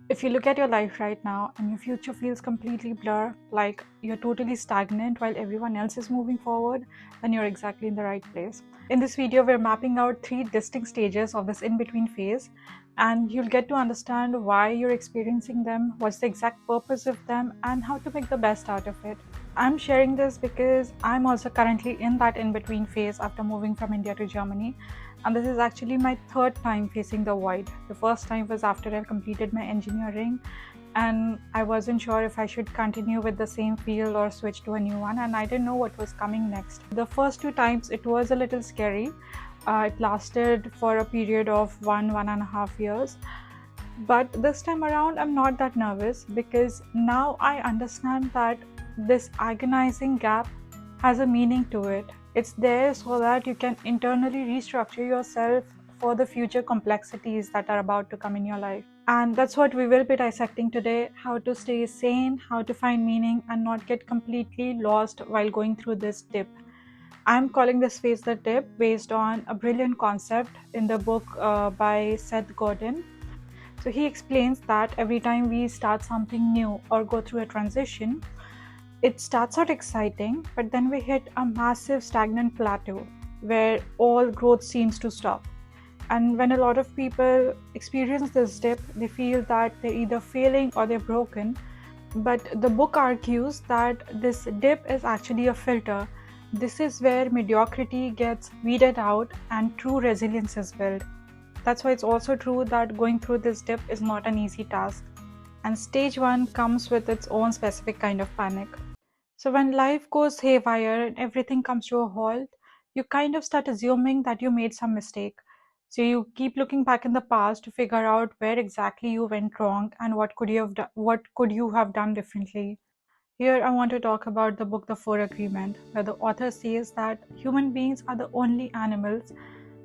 If you look at your life right now and your future feels completely blur, like you're totally stagnant while everyone else is moving forward, then you're exactly in the right place. In this video, we're mapping out three distinct stages of this in-between phase, and you'll get to understand why you're experiencing them, what's the exact purpose of them, and how to make the best out of it. I'm sharing this because I'm also currently in that in-between phase after moving from India to Germany, and this is actually my third time facing the void. The first time was after I completed my engineering, and I wasn't sure if I should continue with the same field or switch to a new one, and I didn't know what was coming next. The first two times it was a little scary. It lasted for a period of 1.5 years. But this time around, I'm not that nervous because now I understand that this agonizing gap has a meaning to it. It's there so that you can internally restructure yourself for the future complexities that are about to come in your life. And that's what we will be dissecting today: how to stay sane, how to find meaning, and not get completely lost while going through this dip. I'm calling this phase the dip based on a brilliant concept in the book by Seth Godin. So he explains that every time we start something new or go through a transition, it starts out exciting, but then we hit a massive stagnant plateau where all growth seems to stop. And when a lot of people experience this dip, they feel that they're either failing or they're broken. But the book argues that this dip is actually a filter. This is where mediocrity gets weeded out and true resilience is built. That's why it's also true that going through this dip is not an easy task. And stage one comes with its own specific kind of panic. So when life goes haywire and everything comes to a halt, you kind of start assuming that you made some mistake. So you keep looking back in the past to figure out where exactly you went wrong and what could you have done differently. Here I want to talk about the book The Four Agreement, where the author says that human beings are the only animals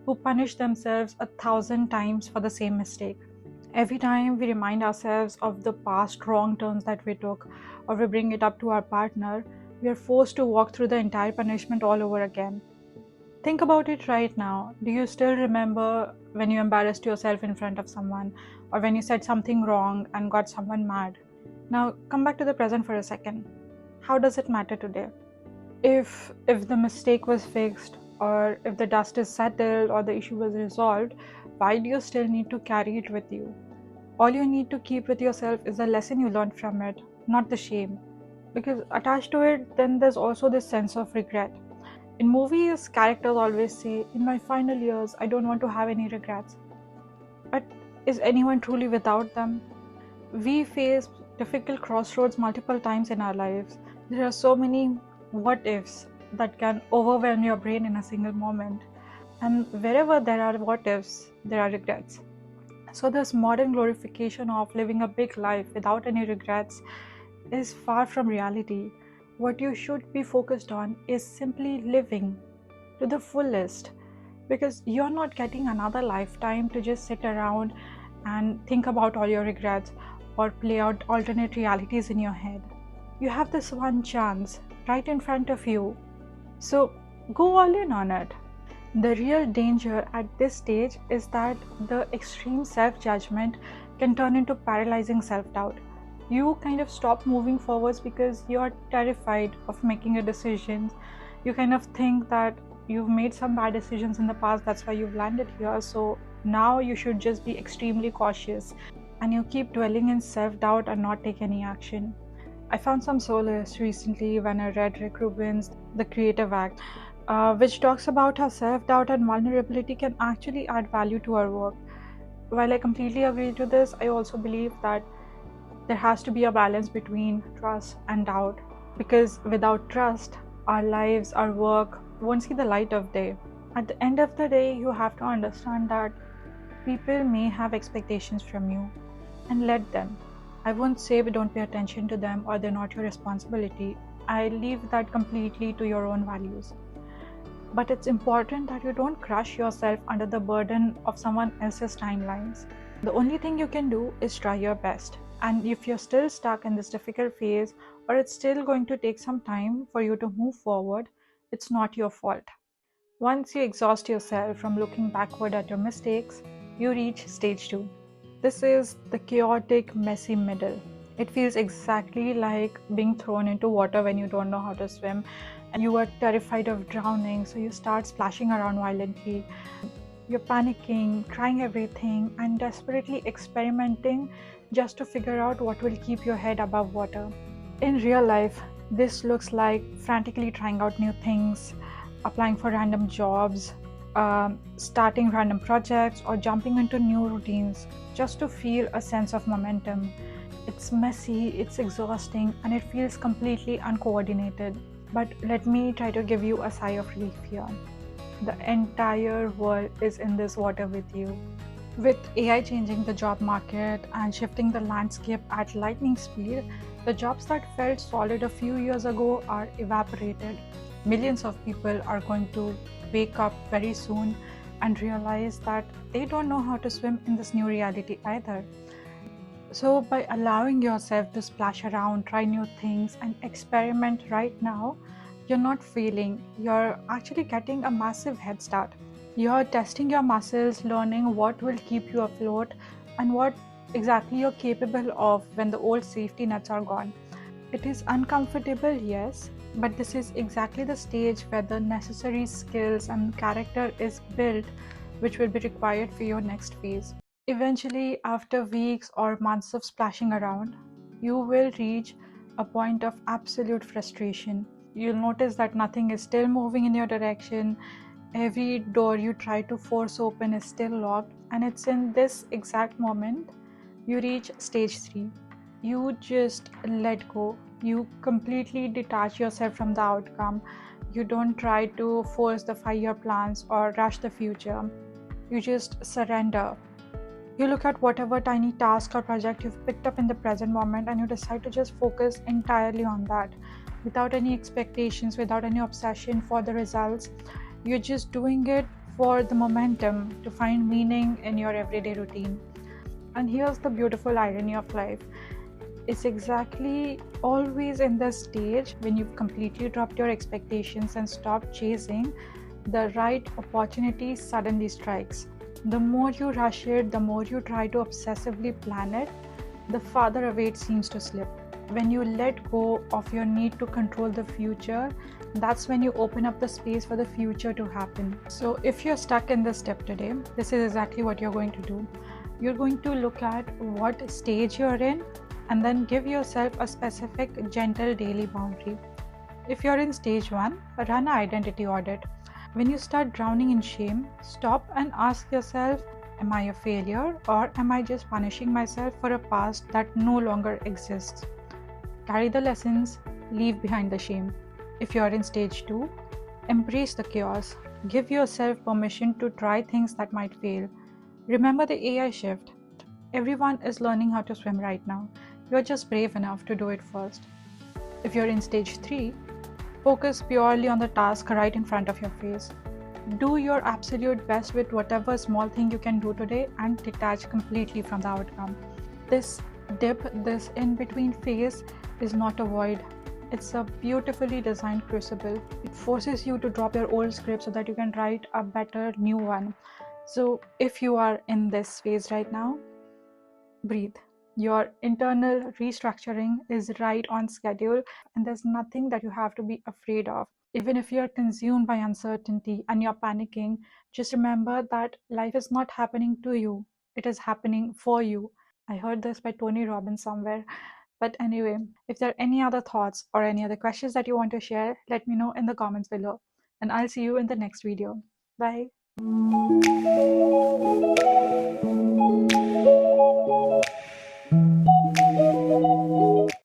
who punish themselves 1,000 times for the same mistake. Every time we remind ourselves of the past wrong turns that we took, or we bring it up to our partner, we are forced to walk through the entire punishment all over again. Think about it right now. Do you still remember when you embarrassed yourself in front of someone, or when you said something wrong and got someone mad? Now, come back to the present for a second. How does it matter today? If the mistake was fixed, or if the dust is settled, or the issue was resolved, why do you still need to carry it with you? All you need to keep with yourself is the lesson you learned from it, not the shame. Because attached to it, then there's also this sense of regret. In movies, characters always say, "In my final years, I don't want to have any regrets." But is anyone truly without them? We face difficult crossroads multiple times in our lives. There are so many what ifs that can overwhelm your brain in a single moment. And wherever there are what ifs, there are regrets. So, this modern glorification of living a big life without any regrets is far from reality. What you should be focused on is simply living to the fullest, because you're not getting another lifetime to just sit around and think about all your regrets or play out alternate realities in your head. You have this one chance right in front of you, so go all in on it. The real danger at this stage is that the extreme self judgment can turn into paralyzing self doubt. You kind of stop moving forwards because you're terrified of making a decision. You kind of think that you've made some bad decisions in the past, that's why you've landed here. So now you should just be extremely cautious. And you keep dwelling in self doubt and not take any action. I found some solace recently when I read Rick Rubin's The Creative Act, which talks about how self doubt and vulnerability can actually add value to our work. While I completely agree to this, I also believe that there has to be a balance between trust and doubt, because without trust, our lives, our work won't see the light of day. At the end of the day, you have to understand that people may have expectations from you, and let them. I won't say we don't pay attention to them or they're not your responsibility. I leave that completely to your own values. But it's important that you don't crush yourself under the burden of someone else's timelines. The only thing you can do is try your best. And if you're still stuck in this difficult phase, or it's still going to take some time for you to move forward, it's not your fault. Once you exhaust yourself from looking backward at your mistakes, you reach stage 2. This is the chaotic, messy middle. It feels exactly like being thrown into water when you don't know how to swim and you are terrified of drowning, so you start splashing around violently. You're panicking, trying everything, and desperately experimenting just to figure out what will keep your head above water. In real life, this looks like frantically trying out new things, applying for random jobs, starting random projects, or jumping into new routines just to feel a sense of momentum. It's messy, it's exhausting, and it feels completely uncoordinated. But let me try to give you a sigh of relief here. The entire world is in this water with you. With AI changing the job market and shifting the landscape at lightning speed, the jobs that felt solid a few years ago are evaporated. Millions of people are going to wake up very soon and realize that they don't know how to swim in this new reality either. So, by allowing yourself to splash around, try new things, and experiment right now, you're not failing. You're actually getting a massive head start. You're testing your muscles, learning what will keep you afloat and what exactly you're capable of when the old safety nets are gone. It is uncomfortable, yes, but this is exactly the stage where the necessary skills and character is built, which will be required for your next phase. Eventually, after weeks or months of splashing around, you will reach a point of absolute frustration. You'll notice that nothing is still moving in your direction. Every door you try to force open is still locked, and it's in this exact moment you reach stage 3. You just let go. You completely detach yourself from the outcome. You don't try to force the 5-year plans or rush the future. You just surrender. You look at whatever tiny task or project you've picked up in the present moment and you decide to just focus entirely on that without any expectations, without any obsession for the results. You're just doing it for the momentum to find meaning in your everyday routine. And here's the beautiful irony of life. It's exactly always in the stage when you've completely dropped your expectations and stopped chasing, the right opportunity suddenly strikes. The more you rush it, the more you try to obsessively plan it, the farther away it seems to slip. When you let go of your need to control the future, that's when you open up the space for the future to happen. So, if you're stuck in this step today, this is exactly what you're going to do. You're going to look at what stage you're in and then give yourself a specific, gentle daily boundary. If you're in stage 1, run an identity audit. When you start drowning in shame, stop and ask yourself, am I a failure or am I just punishing myself for a past that no longer exists? Carry the lessons, leave behind the shame. If you're in stage 2, embrace the chaos. Give yourself permission to try things that might fail. Remember the AI shift. Everyone is learning how to swim right now. You're just brave enough to do it first. If you're in stage 3, focus purely on the task right in front of your face. Do your absolute best with whatever small thing you can do today and detach completely from the outcome. This dip, this in between phase, is not a void. It's a beautifully designed crucible. It forces you to drop your old script so that you can write a better new one. So, if you are in this phase right now, breathe. Your internal restructuring is right on schedule, and there's nothing that you have to be afraid of. Even if you're consumed by uncertainty and you're panicking, just remember that life is not happening to you, it is happening for you. I heard this by Tony Robbins somewhere. But anyway, if there are any other thoughts or any other questions that you want to share, let me know in the comments below. And I'll see you in the next video. Bye.